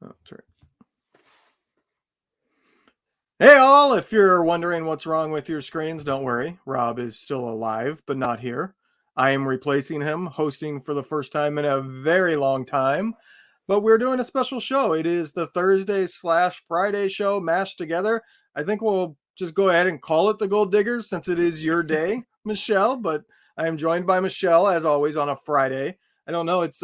Oh, that's right. Hey all, if you're wondering what's wrong with your screens, don't worry. Rob is still alive, but not here. I am replacing him, hosting for the first time in a very long time. But we're doing a special show. It is the Thursday/Friday show mashed together. I think we'll just go ahead and call it the Gold Diggers since it is your day, Michelle. But I am joined by Michelle, as always, on a Friday. I don't know, it's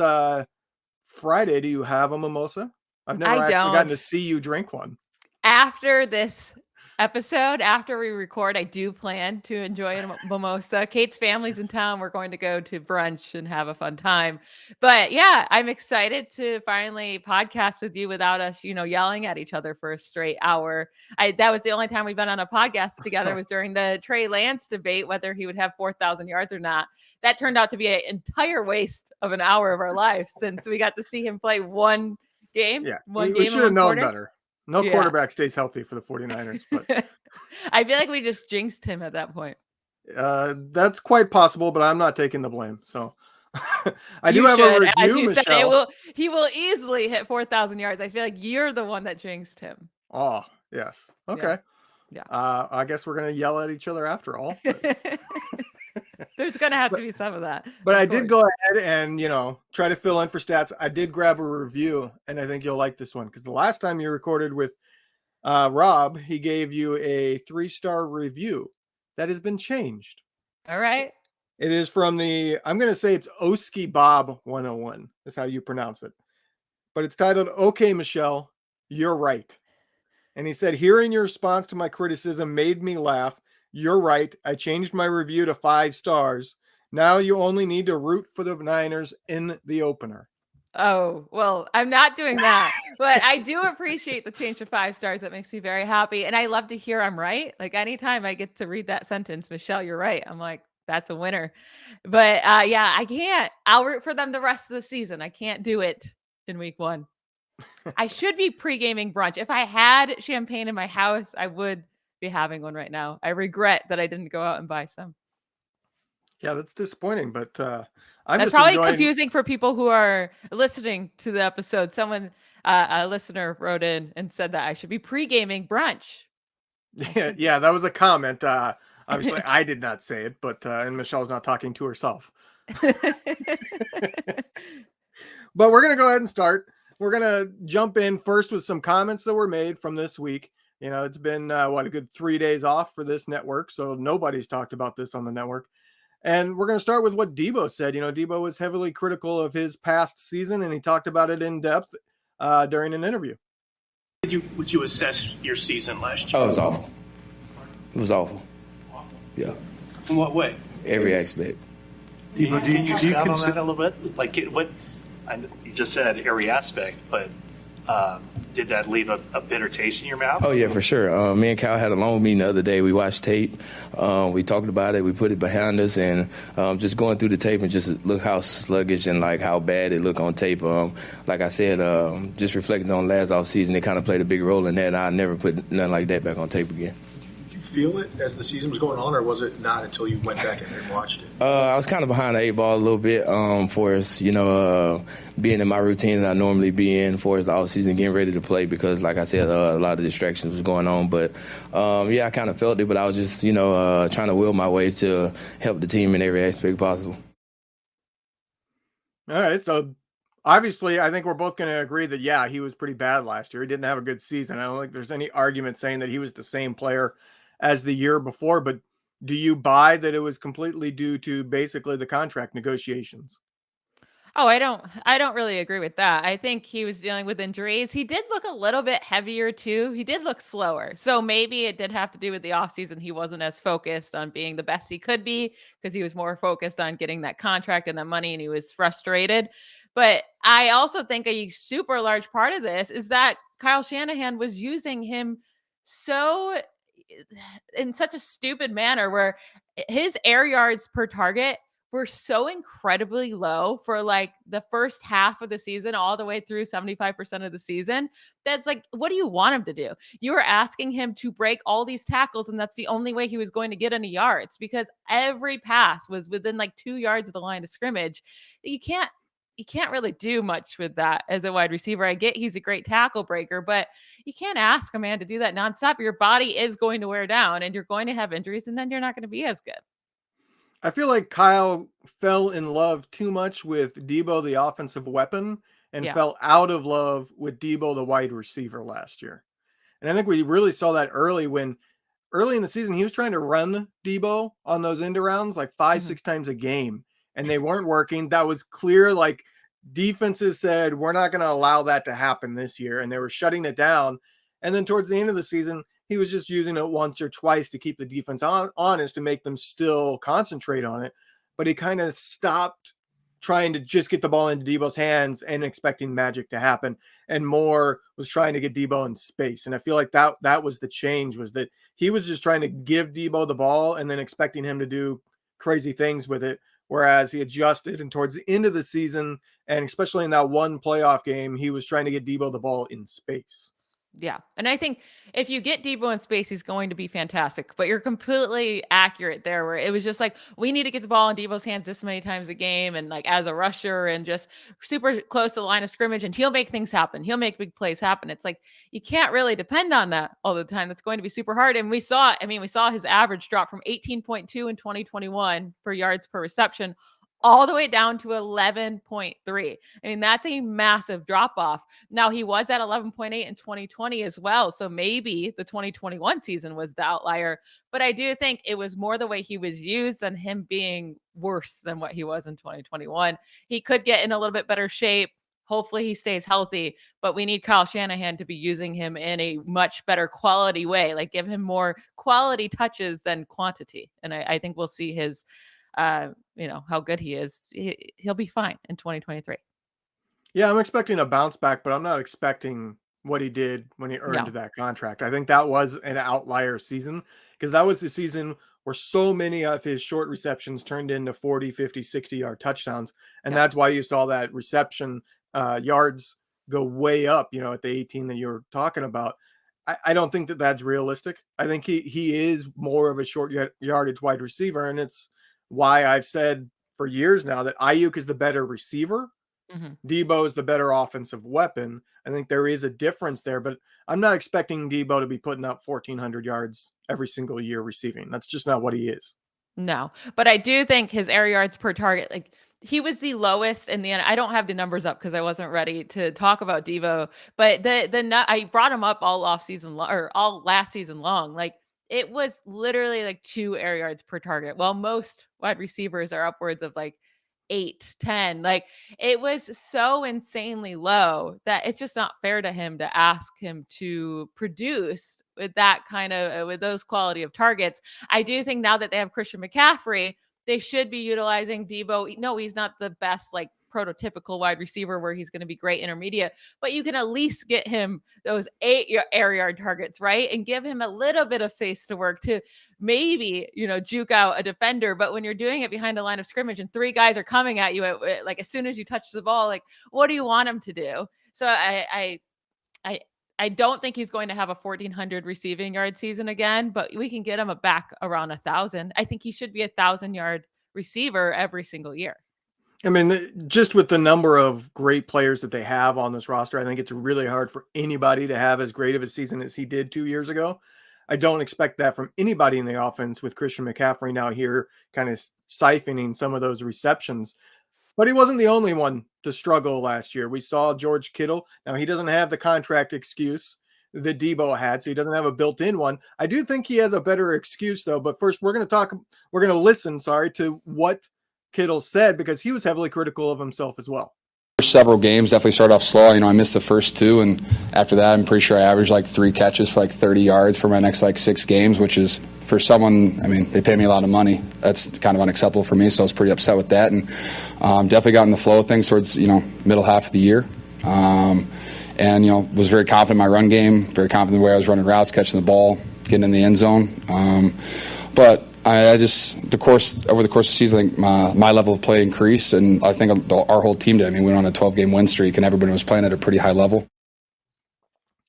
Friday. Do you have a mimosa? I've never I actually gotten don't. to see you drink one. After this episode, after we record, I do plan to enjoy a mimosa. Kate's family's in town. We're going to go to brunch and have a fun time. But yeah, I'm excited to finally podcast with you without us, yelling at each other for a straight hour. That was the only time we've been on a podcast together was during the Trey Lance debate, whether he would have 4,000 yards or not. That turned out to be an entire waste of an hour of our life since we got to see him play one game. Yeah, One we game should have known quarter. better. No quarterback stays healthy for the 49ers, but I feel like we just jinxed him at that point. That's quite possible, but I'm not taking the blame. So I do have a review, as you Michelle. Said, he will easily hit 4,000 yards. I feel like you're the one that jinxed him. Oh, yes. Okay. Yeah. I guess we're going to yell at each other after all. But... There's going to have to be some of that. But I did go ahead and, try to fill in for stats. I did grab a review, and I think you'll like this one because the last time you recorded with Rob, he gave you a 3-star review that has been changed. All right. It is from I'm going to say it's Oski Bob 101 is how you pronounce it. But it's titled, "Okay, Michelle, you're right." And he said, "Hearing your response to my criticism made me laugh. You're right. I changed my review to 5 stars. Now you only need to root for the Niners in the opener." Oh, well, I'm not doing that, but I do appreciate the change to 5 stars. That makes me very happy. And I love to hear I'm right. Like anytime I get to read that sentence, Michelle, you're right. I'm like, that's a winner. But yeah, I can't. I'll root for them the rest of the season. I can't do it in week 1. I should be pre-gaming brunch. If I had champagne in my house, I would be having one right now. I regret that I didn't go out and buy some. Yeah, that's disappointing, but that's probably confusing for people who are listening to the episode. Someone, a listener wrote in and said that I should be pre-gaming brunch. Yeah, that was a comment. Obviously, I did not say it, but and Michelle's not talking to herself. But we're going to go ahead and start. We're going to jump in first with some comments that were made from this week. It's been, a good 3 days off for this network, so nobody's talked about this on the network. And we're going to start with what Deebo said. Deebo was heavily critical of his past season, and he talked about it in depth during an interview. Would you assess your season last year? Oh, it was awful. It was awful. Awful? Yeah. In what way? Every aspect. Can you expound on that a little bit? Like, you just said every aspect, but did that leave a bitter taste in your mouth? Oh, yeah, for sure. Me and Kyle had a long meeting the other day. We watched tape. We talked about it. We put it behind us. And just going through the tape and just look how sluggish and, like, how bad it looked on tape. Like I said, just reflecting on last offseason, it kind of played a big role in that. And I never put nothing like that back on tape again. Did you feel it as the season was going on, or was it not until you went back and watched it? I was kind of behind the 8 ball a little bit for us, being in my routine that I normally be in for us the offseason, getting ready to play because, like I said, a lot of distractions was going on. But, I kind of felt it, but I was just, trying to will my way to help the team in every aspect possible. All right, so obviously I think we're both going to agree that, yeah, he was pretty bad last year. He didn't have a good season. I don't think there's any argument saying that he was the same player as the year before, but do you buy that it was completely due to basically the contract negotiations? Oh, I don't really agree with that. I think he was dealing with injuries. He did look a little bit heavier too. He did look slower. So maybe it did have to do with the offseason. He wasn't as focused on being the best he could be because he was more focused on getting that contract and that money, and he was frustrated. But I also think a super large part of this is that Kyle Shanahan was using him in such a stupid manner where his air yards per target were so incredibly low for like the first half of the season, all the way through 75% of the season. That's like, what do you want him to do? You were asking him to break all these tackles, and that's the only way he was going to get any yards because every pass was within like 2 yards of the line of scrimmage. You can't you can't really do much with that as a wide receiver. I get he's a great tackle breaker, but you can't ask a man to do that nonstop. Your body is going to wear down and you're going to have injuries, and then you're not going to be as good. I feel like Kyle fell in love too much with Deebo, the offensive weapon, and Yeah. fell out of love with Deebo, the wide receiver last year. And I think we really saw that early in the season, he was trying to run Deebo on those end arounds like 5, Mhm. 6 times a game, and they weren't working. That was clear. Like defenses said, we're not going to allow that to happen this year, and they were shutting it down. And then towards the end of the season, he was just using it once or twice to keep the defense honest to make them still concentrate on it. But he kind of stopped trying to just get the ball into Deebo's hands and expecting magic to happen, and more was trying to get Deebo in space. And I feel like that was the change, was that he was just trying to give Deebo the ball and then expecting him to do crazy things with it. Whereas he adjusted, and towards the end of the season, and especially in that one playoff game, he was trying to get Deebo the ball in space. Yeah. And I think if you get Deebo in space, he's going to be fantastic. But you're completely accurate there, where it was just like, we need to get the ball in Deebo's hands this many times a game, and like as a rusher and just super close to the line of scrimmage, and he'll make things happen. He'll make big plays happen. It's like you can't really depend on that all the time. That's going to be super hard. And we saw his average drop from 18.2 in 2021 for yards per reception all the way down to 11.3. I mean, that's a massive drop off. Now, he was at 11.8 in 2020 as well. So maybe the 2021 season was the outlier. But I do think it was more the way he was used than him being worse than what he was in 2021. He could get in a little bit better shape. Hopefully he stays healthy, but we need Kyle Shanahan to be using him in a much better quality way, like give him more quality touches than quantity. And I think we'll see his, how good he is. He'll be fine in 2023. Yeah, I'm expecting a bounce back, but I'm not expecting what he did when he earned No. that contract. I think that was an outlier season, because that was the season where so many of his short receptions turned into 40, 50, 60-yard touchdowns. And Yeah. that's why you saw that reception yards go way up, at the 18 that you were talking about. I don't think that that's realistic. I think he is more of a short yardage wide receiver, and it's why I've said for years now that Ayuk is the better receiver. Mm-hmm. Deebo is the better offensive weapon. I think there is a difference there, but I'm not expecting Deebo to be putting up 1,400 yards every single year receiving. That's just not what he is. No, but I do think his air yards per target, like he was the lowest in the end. I don't have the numbers up because I wasn't ready to talk about Deebo, but I brought him up all off season or all last season long. Like it was literally like 2 air yards per target. Well, most wide receivers are upwards of like 8, 10. Like it was so insanely low that it's just not fair to him to ask him to produce with that kind of with those quality of targets. I do think now that they have Christian McCaffrey, they should be utilizing Deebo. No, he's not the best like prototypical wide receiver where he's going to be great intermediate, but you can at least get him those 8 air yard targets, right? And give him a little bit of space to work to maybe, juke out a defender. But when you're doing it behind a line of scrimmage and 3 guys are coming at you like as soon as you touch the ball, like what do you want him to do? So I don't think he's going to have a 1,400 receiving yard season again, but we can get him back around 1,000. I think he should be 1,000-yard receiver every single year. I mean, just with the number of great players that they have on this roster, I think it's really hard for anybody to have as great of a season as he did 2 years ago. I don't expect that from anybody in the offense, with Christian McCaffrey now here kind of siphoning some of those receptions. But he wasn't the only one to struggle last year. We saw George Kittle. Now, he doesn't have the contract excuse that Deebo had, so he doesn't have a built-in one. I do think he has a better excuse, though. But first, we're going to listen, to what Kittle said, because he was heavily critical of himself as well. Several games definitely started off slow. I missed the first 2, and after that, I'm pretty sure I averaged like 3 catches for like 30 yards for my next 6 games, which is, for someone, they pay me a lot of money. That's kind of unacceptable for me, so I was pretty upset with that, and definitely got in the flow of things towards middle half of the year, and was very confident in my run game, very confident in the way I was running routes, catching the ball, getting in the end zone, but I just over the course of the season, I think my level of play increased, and I think our whole team did. We went on a 12-game win streak, and everybody was playing at a pretty high level.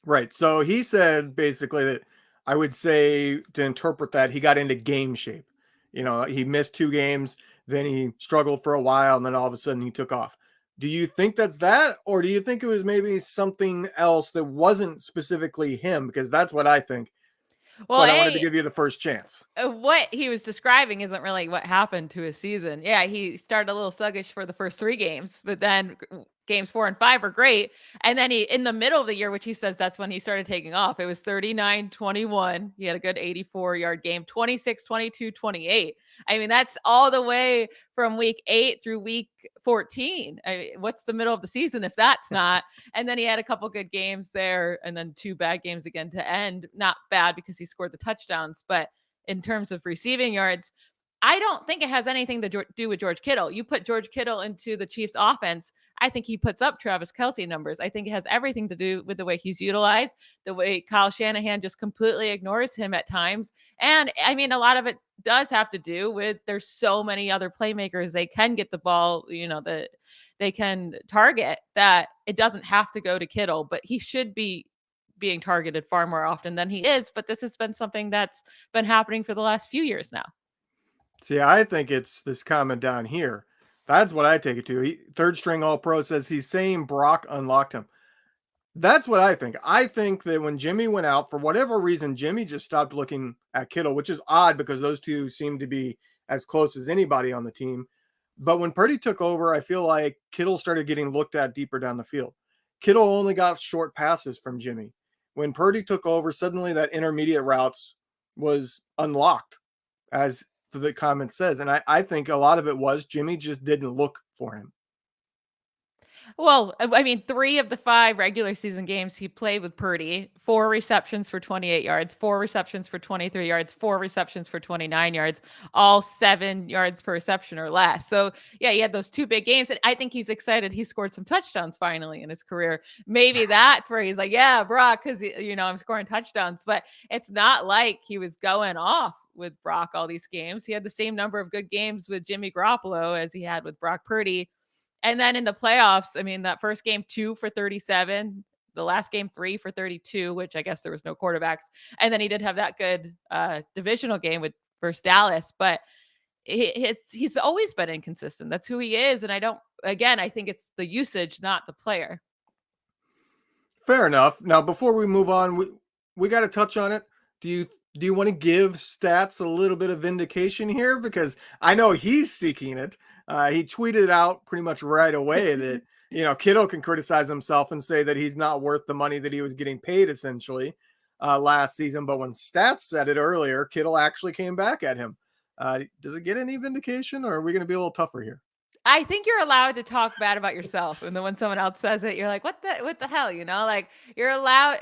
Right. So he said basically that, I would say, to interpret that, he got into game shape. He missed 2 games, then he struggled for a while, and then all of a sudden he took off. Do you think that's that, or do you think it was maybe something else that wasn't specifically him? Because that's what I think. Well, But I wanted to give you the first chance. what he was describing isn't really what happened to his season. Yeah, he started a little sluggish for the first 3 games, but then games 4 and 5 are great. And then he, in the middle of the year, which he says that's when he started taking off, it was 39-21. He had a good 84-yard game, 26, 22, 28. I mean, that's all the way from week 8 through week 14. I mean, what's the middle of the season if that's not? And then he had a couple good games there and then 2 bad games again to end. Not bad because he scored the touchdowns, but in terms of receiving yards, I don't think it has anything to do with George Kittle. You put George Kittle into the Chiefs offense, I think he puts up Travis Kelce numbers. I think it has everything to do with the way he's utilized, the way Kyle Shanahan just completely ignores him at times. And I mean, a lot of it does have to do with there's so many other playmakers they can get the ball, that they can target, that it doesn't have to go to Kittle, but he should be being targeted far more often than he is. But this has been something that's been happening for the last few years now. See, I think it's this comment down here. That's what I take it to. Third string All Pro says he's saying Brock unlocked him. That's what I think. I think that when Jimmy went out, for whatever reason, Jimmy just stopped looking at Kittle, which is odd because those two seem to be as close as anybody on the team. But when Purdy took over, I feel like Kittle started getting looked at deeper down the field. Kittle only got short passes from Jimmy. When Purdy took over, suddenly that intermediate routes was unlocked, as the comment says. And I think a lot of it was Jimmy just didn't look for him. Well, I mean, 3 of the 5 regular season games he played with Purdy, 4 receptions for 28 yards, 4 receptions for 23 yards, 4 receptions for 29 yards, all 7 yards per reception or less. So, yeah, he had those 2 big games. And I think he's excited he scored some touchdowns finally in his career. Maybe that's where he's like, yeah, Brock, because, I'm scoring touchdowns. But it's not like he was going off with Brock all these games. He had the same number of good games with Jimmy Garoppolo as he had with Brock Purdy. And then in the playoffs, I mean, that first game, 2 for 37, the last game, 3 for 32, which I guess there was no quarterbacks. And then he did have that good divisional game versus Dallas, but he's always been inconsistent. That's who he is. And I think it's the usage, not the player. Fair enough. Now, before we move on, we got to touch on it. Do you want to give Stats a little bit of vindication here? Because I know he's seeking it. He tweeted out pretty much right away that, Kittle can criticize himself and say that he's not worth the money that he was getting paid essentially last season. But when Stats said it earlier, Kittle actually came back at him. Does it get any vindication, or are we going to be a little tougher here? I think you're allowed to talk bad about yourself. And then when someone else says it, you're like, what the hell? Like you're allowed,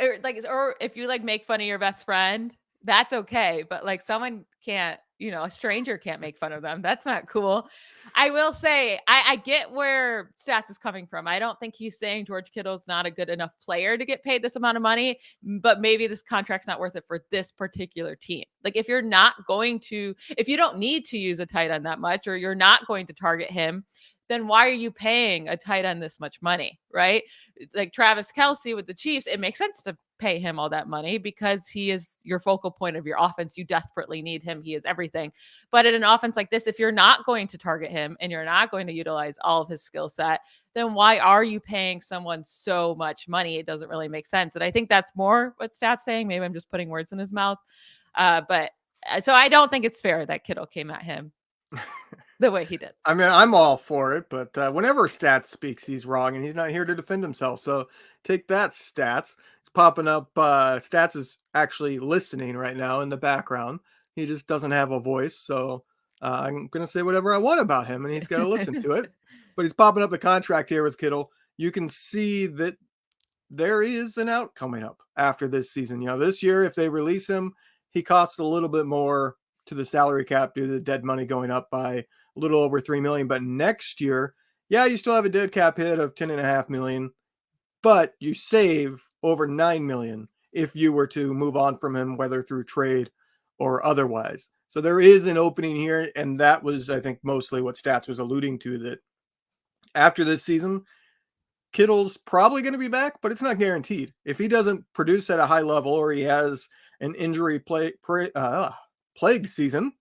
or if you make fun of your best friend, that's okay. But someone can't, a stranger can't make fun of them. That's not cool. I will say, I get where Stats is coming from. I don't think he's saying George Kittle's not a good enough player to get paid this amount of money, but maybe this contract's not worth it for this particular team. If you don't need to use a tight end that much, or you're not going to target him, then why are you paying a tight end this much money, right? Like Travis Kelce with the Chiefs, it makes sense to pay him all that money because he is your focal point of your offense. You desperately need him. He is everything. But in an offense like this, if you're not going to target him and you're not going to utilize all of his skill set, then why are you paying someone so much money? It doesn't really make sense. And I think that's more what Stat's saying. Maybe I'm just putting words in his mouth. So I don't think it's fair that Kittle came at him the way he did. I mean, I'm all for it, but whenever Stats speaks, he's wrong, and he's not here to defend himself. So take that, Stats. It's popping up. Stats is actually listening right now in the background. He just doesn't have a voice, so I'm going to say whatever I want about him, and he's got to listen to it. But he's popping up the contract here with Kittle. You can see that there is an out coming up after this season. This year, if they release him, he costs a little bit more to the salary cap due to the dead money going up by a little over $3 million. But next year, you still have a dead cap hit of $10.5 million, but you save over $9 million if you were to move on from him, whether through trade or otherwise. So there is an opening here, and that was, I think, mostly what Stats was alluding to, that after this season, Kittle's probably going to be back, but it's not guaranteed. If he doesn't produce at a high level, or he has an injury plagued season,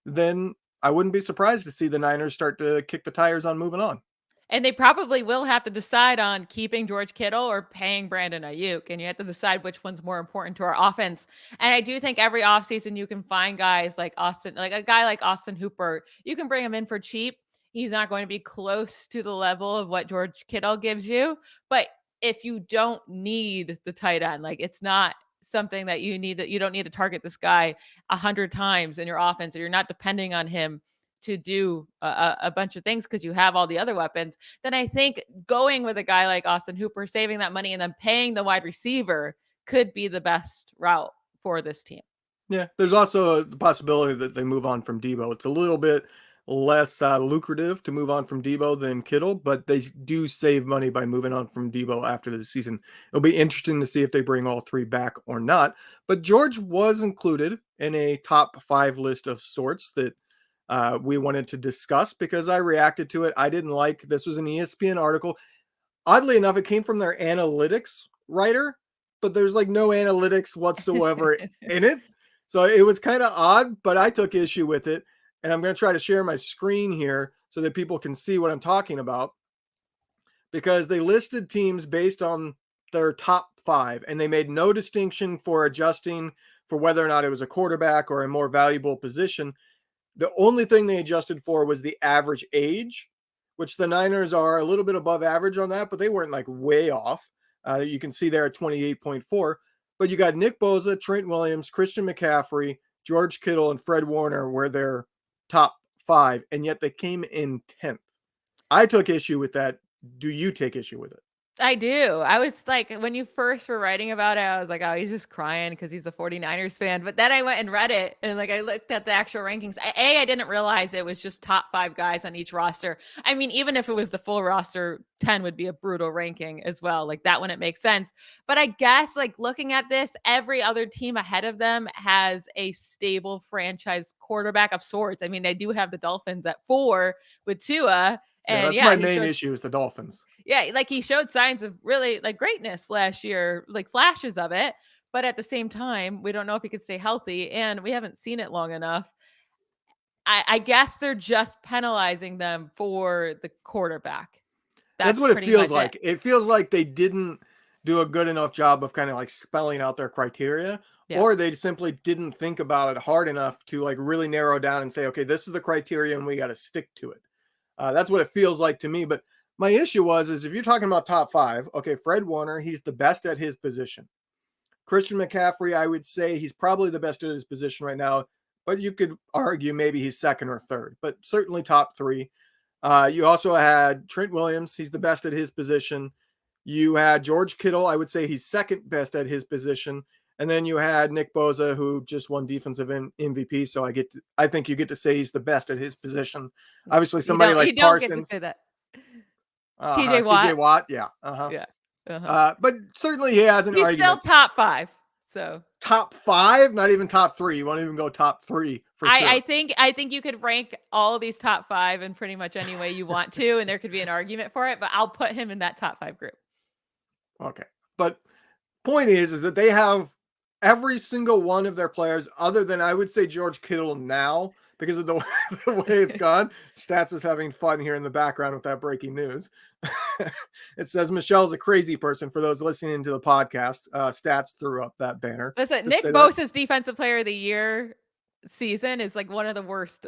then I wouldn't be surprised to see the Niners start to kick the tires on moving on. And they probably will have to decide on keeping George Kittle or paying Brandon Ayuk. And you have to decide which one's more important to our offense. And I do think every offseason you can find guys like Austin, like a guy like Austin Hooper. You can bring him in for cheap. He's not going to be close to the level of what George Kittle gives you. But if you don't need the tight end, like it's not something that you need, that you don't need to target this guy 100 times in your offense, and you're not depending on him to do a bunch of things because you have all the other weapons, then I think going with a guy like Austin Hooper, saving that money and then paying the wide receiver could be the best route for this team. Yeah, there's also the possibility that they move on from Deebo. It's a little bit less lucrative to move on from Deebo than Kittle, but they do save money by moving on from Deebo after the season. It'll be interesting to see if they bring all three back or not. But George was included in a top 5 list of sorts that we wanted to discuss because I reacted to it. I didn't like, this was an ESPN article. Oddly enough, it came from their analytics writer, but there's like no analytics whatsoever in it. So it was kind of odd, but I took issue with it. And I'm going to try to share my screen here so that people can see what I'm talking about, because they listed teams based on their top 5 and they made no distinction for adjusting for whether or not it was a quarterback or a more valuable position. The only thing they adjusted for was the average age, which the Niners are a little bit above average on that, but they weren't like way off. You can see there at 28.4. But you got Nick Bosa, Trent Williams, Christian McCaffrey, George Kittle, and Fred Warner were their top 5, and yet they came in 10th. I took issue with that. Do you take issue with it? I do. I was like, when you first were writing about it, I was like, oh, he's just crying because he's a 49ers fan. But then I went and read it and like I looked at the actual rankings. I didn't realize it was just top 5 guys on each roster. I mean, even if it was the full roster, 10 would be a brutal ranking as well. Like that wouldn't make sense. But I guess like looking at this, every other team ahead of them has a stable franchise quarterback of sorts. I mean, they do have the Dolphins at 4 with Tua. And that's my main issue is the Dolphins. Yeah, like he showed signs of really like greatness last year, like flashes of it. But at the same time, we don't know if he could stay healthy, and we haven't seen it long enough. I guess they're just penalizing them for the quarterback. That's what it feels like. It feels like they didn't do a good enough job of kind of like spelling out their criteria, or they simply didn't think about it hard enough to like really narrow down and say, okay, this is the criteria and we got to stick to it. That's what it feels like to me. But my issue is if you're talking about top 5, okay, Fred Warner, he's the best at his position. Christian McCaffrey, I would say he's probably the best at his position right now, but you could argue maybe he's second or third, but certainly top 3. You also had Trent Williams. He's the best at his position. You had George Kittle. I would say he's second best at his position. And then you had Nick Bosa, who just won defensive MVP. So I think you get to say he's the best at his position. Obviously, somebody like Parsons. Get to say that. TJ Watt. Yeah. Yeah. But certainly he has an argument. He's still top 5. So top 5, not even top 3. You won't even go top 3 for sure. I think you could rank all of these top 5 in pretty much any way you want to, and there could be an argument for it, but I'll put him in that top 5 group. Okay. But point is that they have every single one of their players, other than I would say George Kittle now, because of the way it's gone. Stats is having fun here in the background with that breaking news. It says Michelle's a crazy person for those listening to the podcast. Stats threw up that banner. Listen, Nick Bosa's Defensive Player of the Year season is like one of the worst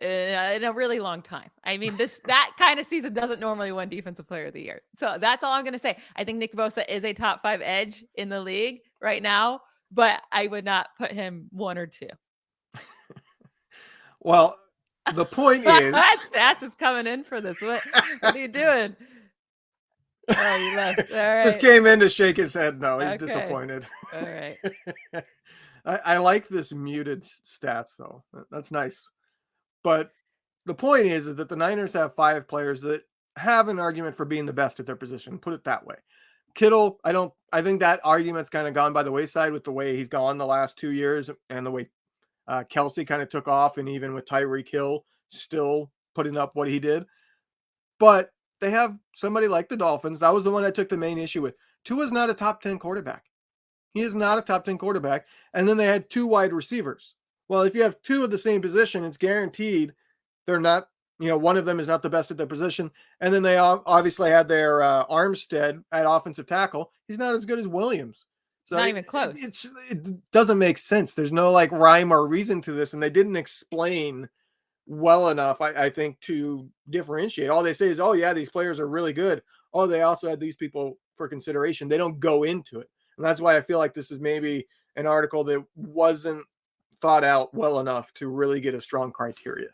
in a really long time. I mean, that kind of season doesn't normally win Defensive Player of the Year. So that's all I'm going to say. I think Nick Bosa is a top 5 edge in the league right now, but I would not put him 1 or 2. Well, the point is that Stats is coming in for this. What are you doing? Oh, you left. All right. Just came in to shake his head. No, he's disappointed. All right. I like this muted Stats though. That's nice. But the point is that the Niners have 5 players that have an argument for being the best at their position. Put it that way. Kittle, I think that argument's kind of gone by the wayside with the way he's gone the last 2 years and the way Kelsey kind of took off, and even with Tyreek Hill still putting up what he did. But they have somebody like the Dolphins. That was the one I took the main issue with. Tua's not a top 10 quarterback. He is not a top 10 quarterback. And then they had 2 wide receivers. Well, if you have 2 of the same position, it's guaranteed they're not One of them is not the best at their position. And then they obviously had their Armstead at offensive tackle. He's not as good as Williams. So Not even close. It doesn't make sense. There's no like rhyme or reason to this. And they didn't explain well enough, I think, to differentiate. All they say is, oh, yeah, these players are really good. Oh, they also had these people for consideration. They don't go into it. And that's why I feel like this is maybe an article that wasn't thought out well enough to really get a strong criteria.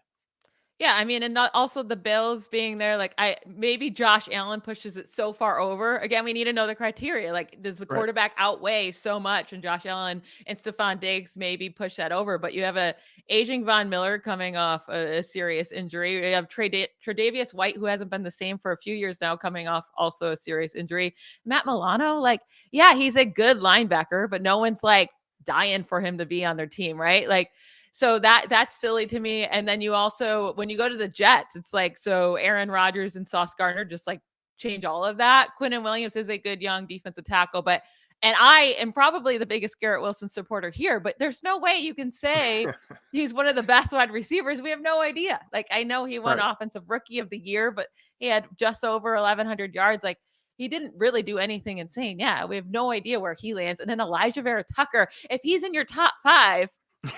Yeah, I mean, and not also the Bills being there. Like, maybe Josh Allen pushes it so far over. Again, we need to know the criteria. Like, does the Right. quarterback outweigh so much? And Josh Allen and Stephon Diggs maybe push that over. But you have a aging Von Miller coming off a serious injury. You have Tre'Davious White, who hasn't been the same for a few years now, coming off also a serious injury. Matt Milano, like, yeah, he's a good linebacker, but no one's like dying for him to be on their team, right? Like, so that's silly to me. And then you also, when you go to the Jets, it's like, so Aaron Rodgers and Sauce Gardner just like change all of that. Quinnen Williams is a good young defensive tackle, and I am probably the biggest Garrett Wilson supporter here, but there's no way you can say he's one of the best wide receivers. We have no idea. Like, I know he won Offensive Rookie of the Year, but he had just over 1,100 yards. Like, he didn't really do anything insane. Yeah, we have no idea where he lands. And then Elijah Vera Tucker, if he's in your top 5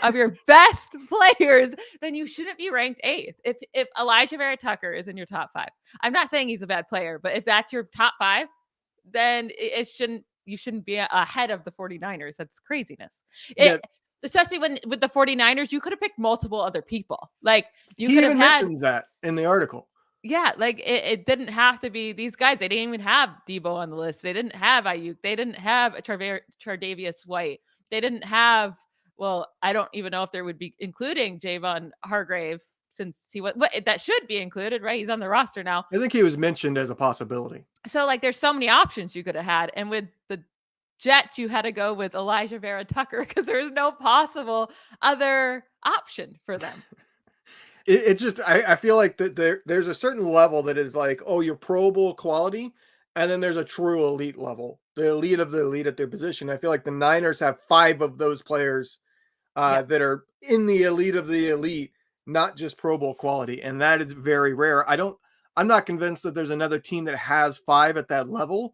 of your best players, then you shouldn't be ranked 8th. If Elijah Vera Tucker is in your top 5, I'm not saying he's a bad player, but if that's your top 5, then you shouldn't be ahead of the 49ers. That's craziness. Especially with the 49ers, you could have picked multiple other people. Like, you he could even have mentions that in the article. Yeah, like it didn't have to be these guys. They didn't even have Deebo on the list. They didn't have Ayuk. They didn't have Tre'Davious White. They didn't have, well, I don't even know if there would be including Javon Hargrave, since he was, but that should be included, right? He's on the roster now. I think he was mentioned as a possibility. So like, there's so many options you could have had. And with the Jets, you had to go with Elijah Vera Tucker because there's no possible other option for them. It's just, I feel like that there's a certain level that is like, oh, you're Pro Bowl quality. And then there's a true elite level, the elite of the elite at their position. I feel like the Niners have 5 of those players that are in the elite of the elite, not just Pro Bowl quality. And that is very rare. I'm not convinced that there's another team that has 5 at that level.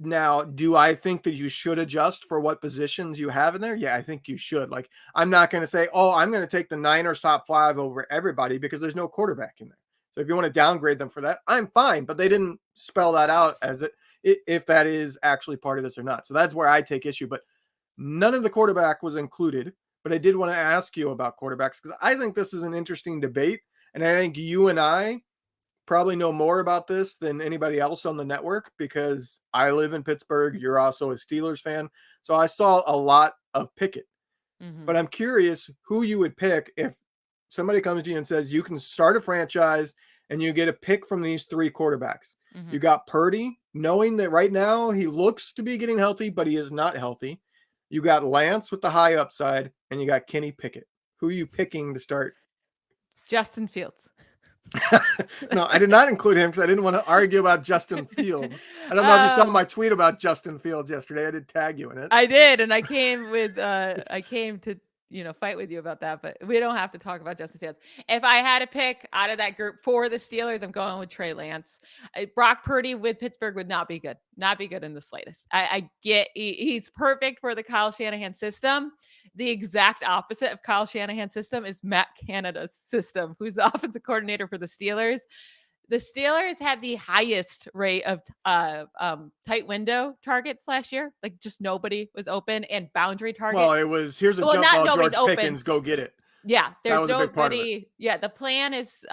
Now, do I think that you should adjust for what positions you have in there? Yeah, I think you should. Like, I'm not going to say, oh, I'm going to take the Niners top 5 over everybody because there's no quarterback in there. So if you want to downgrade them for that, I'm fine. But they didn't spell that out as if that is actually part of this or not. So that's where I take issue. But none of the quarterback was included. But I did want to ask you about quarterbacks because I think this is an interesting debate. And I think you and I probably know more about this than anybody else on the network because I live in Pittsburgh. You're also a Steelers fan. So I saw a lot of Pickett. Mm-hmm. But I'm curious who you would pick if somebody comes to you and says you can start a franchise and you get a pick from these 3 quarterbacks. Mm-hmm. You got Purdy, knowing that right now he looks to be getting healthy, but he is not healthy. You got Lance with the high upside, and you got Kenny Pickett. Who are you picking to start? Justin Fields. No, I did not include him because I didn't want to argue about Justin Fields. I don't know if you saw my tweet about Justin Fields yesterday. I did tag you in it. I did, and I came to fight with you about that, but we don't have to talk about Justin Fields. If I had to pick out of that group for the Steelers, I'm going with Trey Lance. Brock Purdy with Pittsburgh would not be good in the slightest. I get he's perfect for the Kyle Shanahan system. The exact opposite of Kyle Shanahan's system is Matt Canada's system, who's the offensive coordinator for the Steelers. The Steelers had the highest rate of tight window targets last year. Like, just nobody was open, and boundary targets. Well, it was, here's a jump ball, George Pickens, go get it. Yeah, there's nobody. Yeah, the plan is,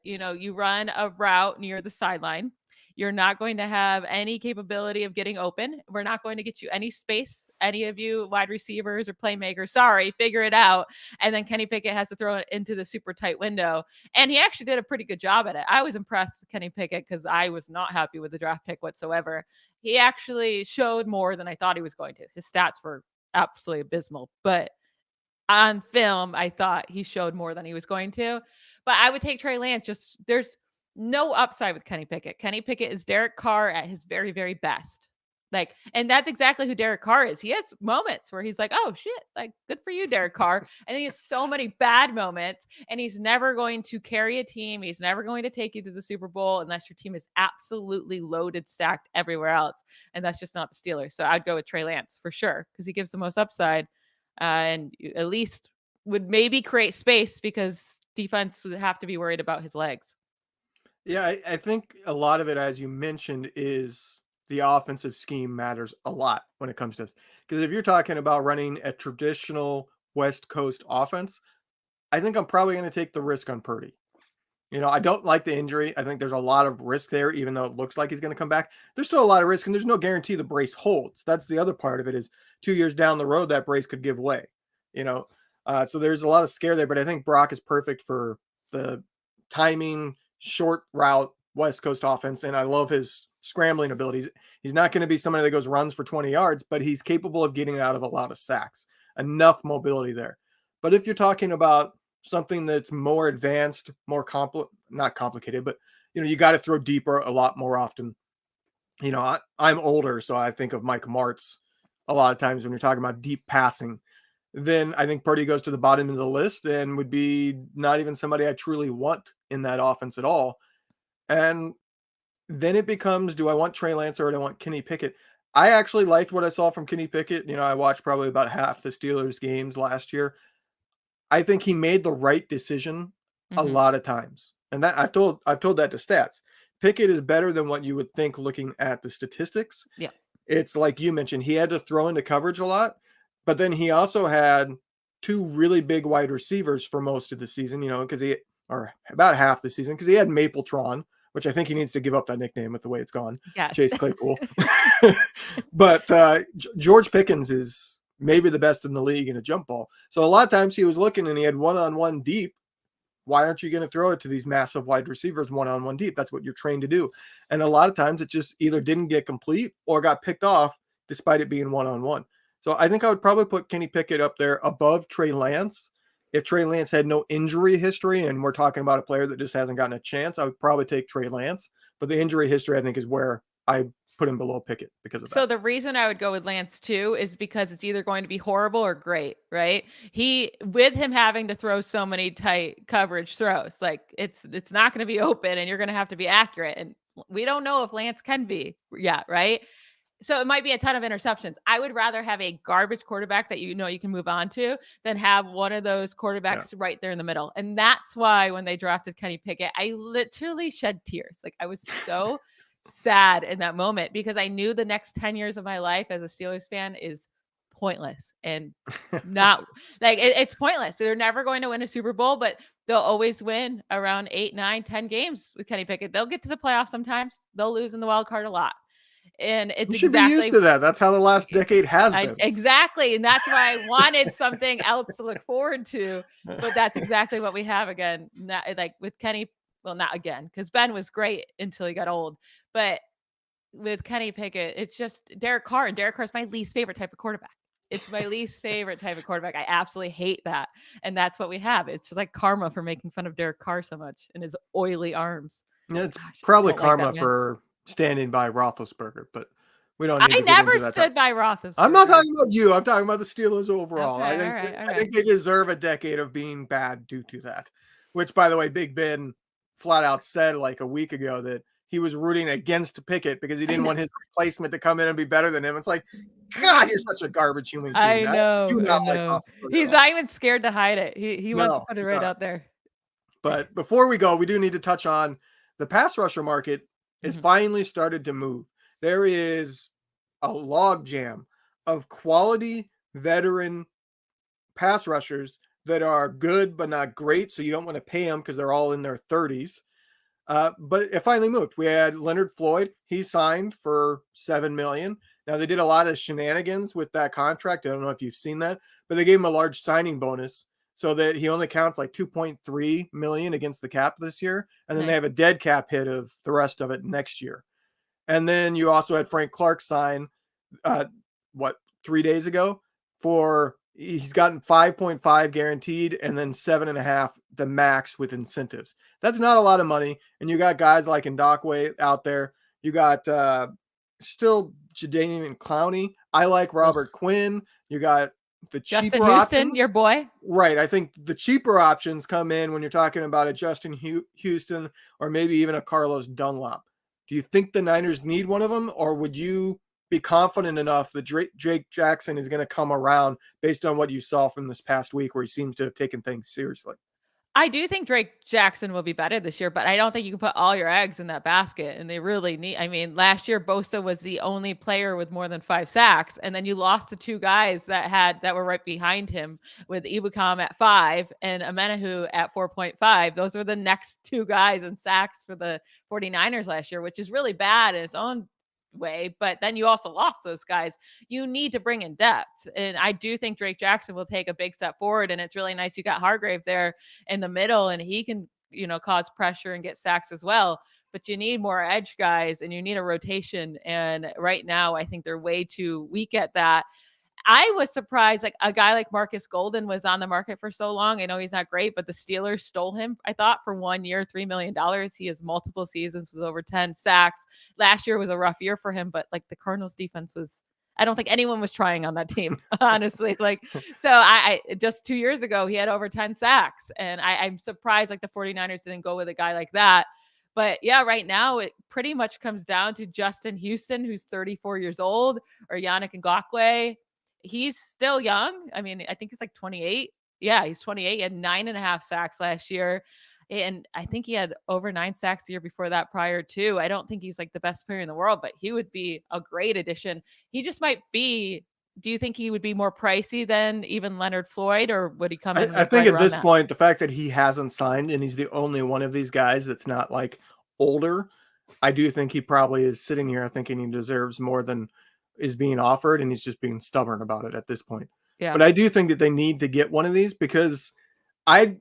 you run a route near the sideline. You're not going to have any capability of getting open. We're not going to get you any space, any of you wide receivers or playmakers. Sorry, figure it out. And then Kenny Pickett has to throw it into the super tight window. And he actually did a pretty good job at it. I was impressed with Kenny Pickett because I was not happy with the draft pick whatsoever. He actually showed more than I thought he was going to. His stats were absolutely abysmal. But on film, I thought he showed more than he was going to. But I would take Trey Lance. There's no upside with Kenny Pickett. Kenny Pickett is Derek Carr at his very, very best. Like, and that's exactly who Derek Carr is. He has moments where he's like, oh shit, like good for you, Derek Carr. And then he has so many bad moments, and he's never going to carry a team. He's never going to take you to the Super Bowl unless your team is absolutely loaded, stacked everywhere else. And that's just not the Steelers. So I'd go with Trey Lance for sure, because he gives the most upside, and at least would maybe create space, because defense would have to be worried about his legs. Yeah, I think a lot of it, as you mentioned, is the offensive scheme matters a lot when it comes to this. Because if you're talking about running a traditional West Coast offense, I think I'm probably going to take the risk on Purdy. I don't like the injury. I think there's a lot of risk there, even though it looks like he's going to come back. There's still a lot of risk, and there's no guarantee the brace holds. That's the other part of it, is 2 years down the road, that brace could give way. So there's a lot of scare there, but I think Brock is perfect for the timing, short route West Coast offense, and I love his scrambling abilities. He's not going to be somebody that goes runs for 20 yards, but he's capable of getting out of a lot of sacks. Enough mobility there. But if you're talking about something that's more advanced, more not complicated, but you got to throw deeper a lot more often. I'm older, so I think of Mike Martz a lot of times when you're talking about deep passing. Then I think Purdy goes to the bottom of the list and would be not even somebody I truly want in that offense at all. And then it becomes, do I want Trey Lance or do I want Kenny Pickett? I actually liked what I saw from Kenny Pickett. I watched probably about half the Steelers games last year. I think he made the right decision a lot of times. And that I've told that to Stats. Pickett is better than what you would think looking at the statistics. Yeah. It's like you mentioned, he had to throw into coverage a lot, but then he also had two really big wide receivers for most of the season, or about half the season, because he had Mapletron, which I think he needs to give up that nickname with the way it's gone. Yes. Chase Claypool. But George Pickens is maybe the best in the league in a jump ball. So a lot of times he was looking and he had one-on-one deep. Why aren't you going to throw it to these massive wide receivers one-on-one deep? That's what you're trained to do. And a lot of times it just either didn't get complete or got picked off despite it being one-on-one. So I think I would probably put Kenny Pickett up there above Trey Lance. If Trey Lance had no injury history and we're talking about a player that just hasn't gotten a chance, I would probably take Trey Lance. But the injury history, I think, is where I put him below Pickett because of that. So the reason I would go with Lance too is because it's either going to be horrible or great, right? With him having to throw so many tight coverage throws, like it's not going to be open and you're going to have to be accurate. And we don't know if Lance can be yet, right? So it might be a ton of interceptions. I would rather have a garbage quarterback that you can move on to than have one of those quarterbacks right there in the middle. And that's why when they drafted Kenny Pickett, I literally shed tears. Like I was so sad in that moment because I knew the next 10 years of my life as a Steelers fan is pointless and not like it's pointless. They're never going to win a Super Bowl, but they'll always win around 8, 9, 10 games with Kenny Pickett. They'll get to the playoffs sometimes. They'll lose in the wild card a lot. And it's you should be used to that. That's how the last decade has been. Exactly. And that's why I wanted something else to look forward to. But that's exactly what we have again. Like with Kenny, well, not again, because Ben was great until he got old. But with Kenny Pickett, it's just Derek Carr. And Derek Carr is my least favorite type of quarterback. It's my least favorite type of quarterback. I absolutely hate that. And that's what we have. It's just like karma for making fun of Derek Carr so much and his oily arms. Yeah, it's probably karma for standing by Roethlisberger, but we don't need to get into that. I never stood by Roethlisberger. I'm not talking about you. I'm talking about the Steelers overall. Okay, I think they deserve a decade of being bad due to that, which, by the way, Big Ben flat out said like a week ago that he was rooting against Pickett because he didn't want his replacement to come in and be better than him. It's like, God, you're such a garbage human being. I know. Like he's not even scared to hide it. He wants to put it right out there. But before we go, we do need to touch on the pass rusher market. It's finally started to move. There is a log jam of quality veteran pass rushers that are good but not great, so you don't want to pay them because they're all in their 30s. But it finally moved. We had Leonard Floyd. He signed for $7 million. Now, they did a lot of shenanigans with that contract. I don't know if you've seen that, but they gave him a large signing bonus so that he only counts like $2.3 million against the cap this year. And then they have a dead cap hit of the rest of it next year. And then you also had Frank Clark sign, 3 days ago he's gotten 5.5 guaranteed and then 7.5 the max with incentives. That's not a lot of money. And you got guys like Ndakwe out there. You got still Jadeveon Clowney. I like Robert Quinn. You got the Justin cheaper Houston, options. your boy. Right. I think the cheaper options come in when you're talking about a Justin Houston or maybe even a Carlos Dunlap. Do you think the Niners need one of them, or would you be confident enough that Jake Jackson is going to come around based on what you saw from this past week where he seems to have taken things seriously? I do think Drake Jackson will be better this year, but I don't think you can put all your eggs in that basket. And they really need, I mean, last year Bosa was the only player with more than 5 sacks. And then you lost the 2 guys that were right behind him, with Ibukam at 5 and Amenahu at 4.5. Those were the next 2 guys in sacks for the 49ers last year, which is really bad in its own way. But then you also lost those guys. You need to bring in depth. And I do think Drake Jackson will take a big step forward. And it's really nice you got Hargrave there in the middle, and he can, cause pressure and get sacks as well. But you need more edge guys, and you need a rotation. And right now, I think they're way too weak at that. I was surprised, like a guy like Marcus Golden was on the market for so long. I know he's not great, but the Steelers stole him, I thought, for 1 year, $3 million. He has multiple seasons with over 10 sacks. Last year was a rough year for him, but like the Cardinals defense was, I don't think anyone was trying on that team, honestly. So I just 2 years ago, he had over 10 sacks. And I'm surprised like the 49ers didn't go with a guy like that. But yeah, right now it pretty much comes down to Justin Houston, who's 34 years old, or Yannick Ngakoue. He's still young. I mean, I think he's like 28. Yeah, he's 28. He had 9.5 sacks last year. And I think he had over 9 sacks the year before that prior to. I don't think he's like the best player in the world, but he would be a great addition. He just might be. Do you think he would be more pricey than even Leonard Floyd, or would he come in? I think at this point, the fact that he hasn't signed and he's the only one of these guys that's not like older, I do think he probably is sitting here thinking he deserves more than is being offered, and he's just being stubborn about it at this point. Yeah. But I do think that they need to get one of these, because I'm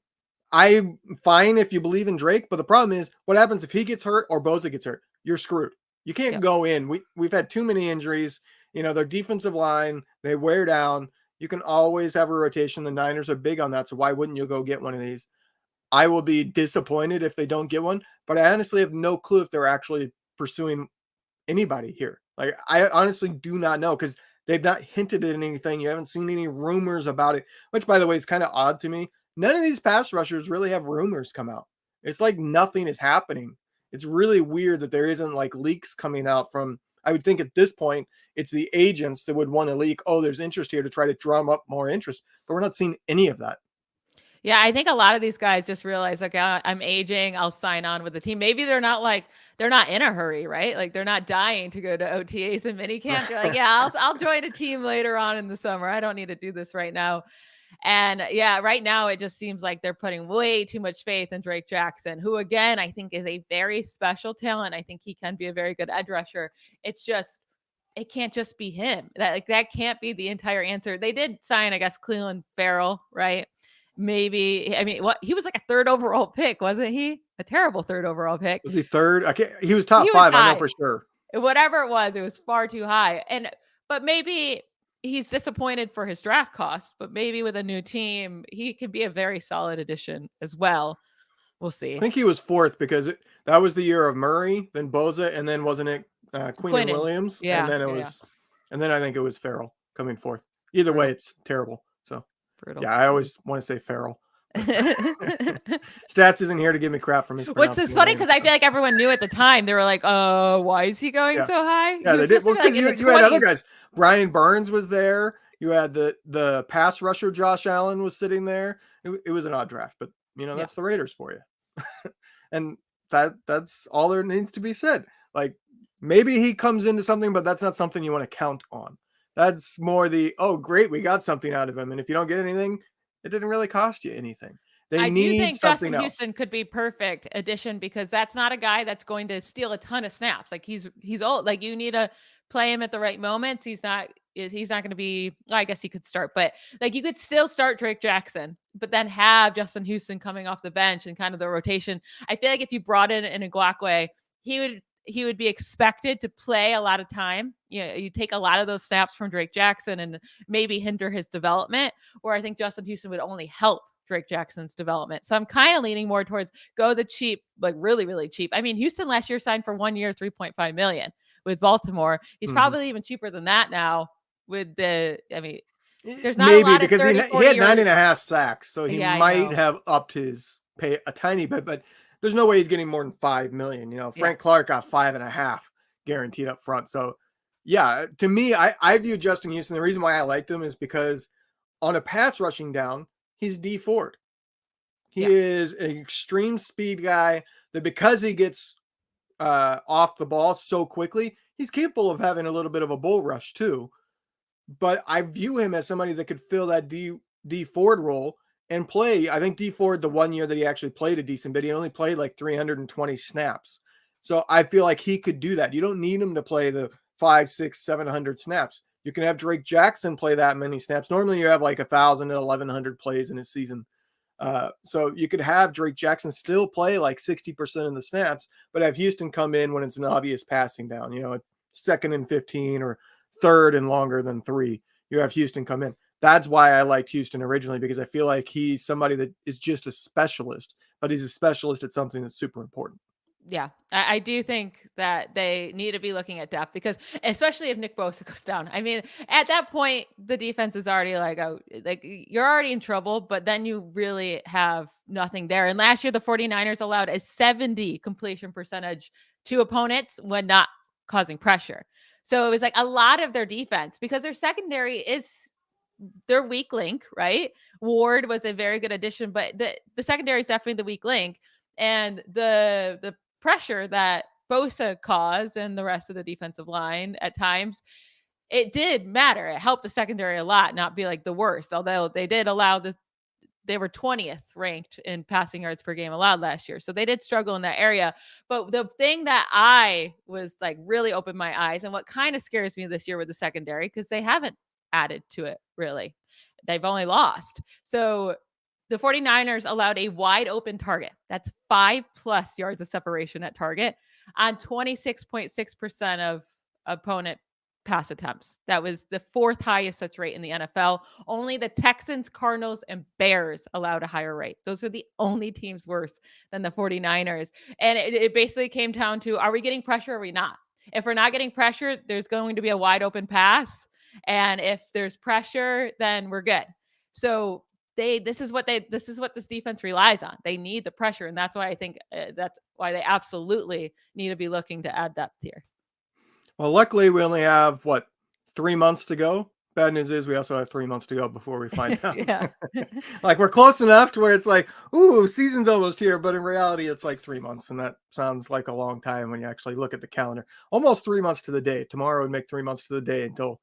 fine if you believe in Drake, but the problem is what happens if he gets hurt or Bosa gets hurt? You're screwed. You can't go in. We've had too many injuries. Their defensive line, they wear down. You can always have a rotation. The Niners are big on that, so why wouldn't you go get one of these? I will be disappointed if they don't get one, but I honestly have no clue if they're actually pursuing anybody here. Like, I honestly do not know, because they've not hinted at anything. You haven't seen any rumors about it, which, by the way, is kind of odd to me. None of these pass rushers really have rumors come out. It's like nothing is happening. It's really weird that there isn't like leaks coming out from, I would think at this point, it's the agents that would want to leak, oh, there's interest here, to try to drum up more interest. But we're not seeing any of that. Yeah, I think a lot of these guys just realize, like, I'm aging, I'll sign on with the team. Maybe they're not in a hurry, right? Like, they're not dying to go to OTAs and minicamp. They're like, yeah, I'll join a team later on in the summer. I don't need to do this right now. And yeah, right now it just seems like they're putting way too much faith in Drake Jackson, who, again, I think is a very special talent. I think he can be a very good edge rusher. It's just, it can't just be him. That can't be the entire answer. They did sign, I guess, Cleveland Farrell, right? Maybe, I mean, he was like a 3rd overall pick, wasn't he? A terrible 3rd overall pick. Was he 3rd? He was top 5. I know for sure. Whatever it was far too high. But maybe he's disappointed for his draft costs, but maybe with a new team, he could be a very solid addition as well. We'll see. I think he was 4th because that was the year of Murray, then Bosa, and then wasn't it Quinn and Williams? Yeah. And then it was, and then I think it was Farrell coming 4th. Either way, it's terrible. So brutal. Yeah, I always want to say Farrell. Stats isn't here to give me crap from his. Which is funny because I feel like everyone knew at the time. They were like, "Oh, why is he going so high?" Yeah, they did. Well, because you had other guys. Brian Burns was there. You had the pass rusher Josh Allen was sitting there. It was an odd draft, but that's the Raiders for you. And that's all there needs to be said. Like, maybe he comes into something, but that's not something you want to count on. That's more oh, great, we got something out of him. And if you don't get anything, it didn't really cost you anything. I do think Justin Houston could be perfect addition, because that's not a guy that's going to steal a ton of snaps. Like, he's old. Like, you need to play him at the right moments. He's not going to be, well, I guess he could start, but like, you could still start Drake Jackson, but then have Justin Houston coming off the bench and kind of the rotation. I feel like if you brought in an Ngakoue, he would be expected to play a lot of time. You take a lot of those snaps from Drake Jackson and maybe hinder his development, where I think Justin Houston would only help Drake Jackson's development. So I'm kind of leaning more towards go the cheap, like really, really cheap. I mean, Houston last year signed for 1 year, $3.5 million, with Baltimore. He's Mhm. probably even cheaper than that now with there's not Maybe a lot of because 30, he 40 had yards. 9.5 sacks, so he Yeah, I might know. have upped his pay a tiny bit, but there's no way he's getting more than $5 million. Yeah. Frank Clark got 5.5 guaranteed up front. So yeah, to me, I view Justin Houston. The reason why I liked him is because on a pass rushing down, he's D Ford. He Yeah. is an extreme speed guy that because he gets off the ball so quickly, he's capable of having a little bit of a bull rush too. But I view him as somebody that could fill that D Ford role and play. I think D Ford, the 1 year that he actually played a decent bit, he only played like 320 snaps. So I feel like he could do that. You don't need him to play the 5, 6, 700 snaps. You can have Drake Jackson play that many snaps. Normally you have like 1,000 to 1,100 plays in a season. So you could have Drake Jackson still play like 60% of the snaps, but have Houston come in when it's an obvious passing down, second and 15 or third and longer than 3. You have Houston come in. That's why I liked Houston originally, because I feel like he's somebody that is just a specialist, but he's a specialist at something that's super important. Yeah, I do think that they need to be looking at depth because especially if Nick Bosa goes down. I mean, at that point, the defense is already like, oh, like you're already in trouble, but then you really have nothing there. And last year, the 49ers allowed a 70 completion percentage to opponents when not causing pressure. So it was like a lot of their defense because their secondary is their weak link, right? Ward was a very good addition, but the secondary is definitely the weak link. And the pressure that Bosa caused and the rest of the defensive line at times, it did matter. It helped the secondary a lot, not be like the worst. Although they did allow they were 20th ranked in passing yards per game allowed last year. So they did struggle in that area. But the thing that I was like really opened my eyes and what kind of scares me this year with the secondary, because they haven't added to it really. They've only lost. So the 49ers allowed a wide open target. That's 5+ yards of separation at target on 26.6% of opponent pass attempts. That was the 4th highest such rate in the NFL. Only the Texans, Cardinals, and Bears allowed a higher rate. Those were the only teams worse than the 49ers. And it basically came down to, are we getting pressure or are we not? If we're not getting pressure, there's going to be a wide open pass. And if there's pressure, then we're good. So this is what this defense relies on. They need the pressure. And that's why I think that's why they absolutely need to be looking to add depth here. Well, luckily we only have 3 months to go. Bad news is we also have 3 months to go before we find out. Yeah. Like we're close enough to where it's like, ooh, season's almost here. But in reality, it's like 3 months. And that sounds like a long time when you actually look at the calendar. Almost 3 months to the day. Tomorrow would make 3 months to the day until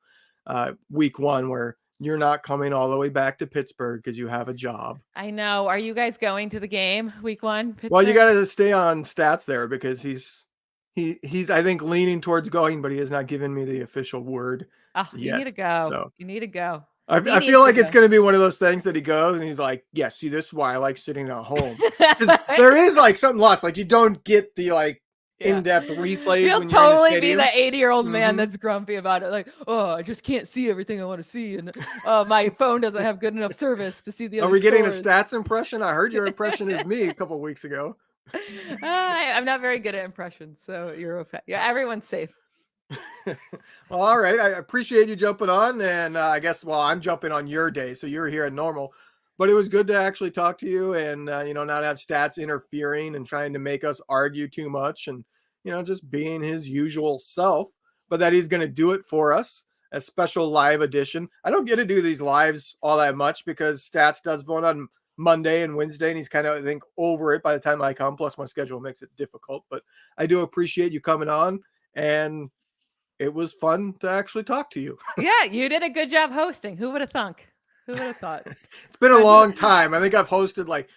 week 1, where you're not coming all the way back to Pittsburgh because you have a job. I know. Are you guys going to the game week 1? Pittsburgh? Well, you got to stay on stats there because he's I think leaning towards going, but he has not given me the official word yet. You need to go. So you need to go. I feel like it's going to be one of those things that he goes and he's like, yeah, see, this is why I like sitting at home. Because there is like something lost. Like you don't get the in-depth replays. He'll totally be the 80-year-old man that's grumpy about it. Like, oh, I just can't see everything I want to see. And my phone doesn't have good enough service to see the other Are we getting a scores. stats impression? I heard your impression of me a couple weeks ago. I'm not very good at impressions, so you're okay. Yeah, everyone's safe. Well, all right. I appreciate you jumping on. And I guess, I'm jumping on your day. So you're here at normal. But it was good to actually talk to you and, not have stats interfering and trying to make us argue too much and, just being his usual self, but that he's going to do it for us, a special live edition. I don't get to do these lives all that much because Stats does one on Monday and Wednesday, and he's kind of, I think, over it by the time I come, plus my schedule makes it difficult. But I do appreciate you coming on, and it was fun to actually talk to you. Yeah, you did a good job hosting. Who would have thunk? Who would have thought? It's been a long time. I think I've hosted like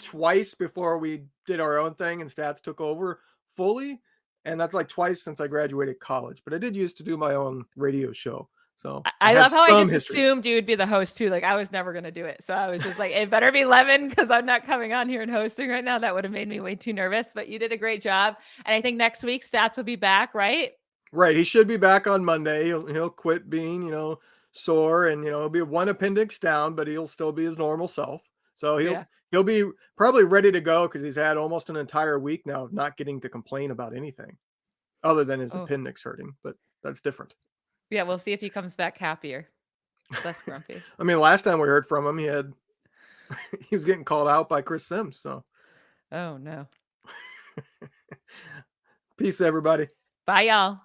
twice before we did our own thing and Stats took over fully. And that's like twice since I graduated college. But I did used to do my own radio show. So I love how I just assumed you would be the host too. Like I was never going to do it. So I was just like, it better be Levin because I'm not coming on here and hosting right now. That would have made me way too nervous. But you did a great job. And I think next week Stats will be back, right? Right. He should be back on Monday. He'll quit being, sore and, he'll be one appendix down, but he'll still be his normal self. So he'll be probably ready to go because he's had almost an entire week now of not getting to complain about anything. other than his Oh. appendix hurting, but that's different. Yeah, we'll see if he comes back happier, less grumpy. I mean, last time we heard from him, he was getting called out by Chris Sims. So Oh no. peace, everybody. Bye, y'all.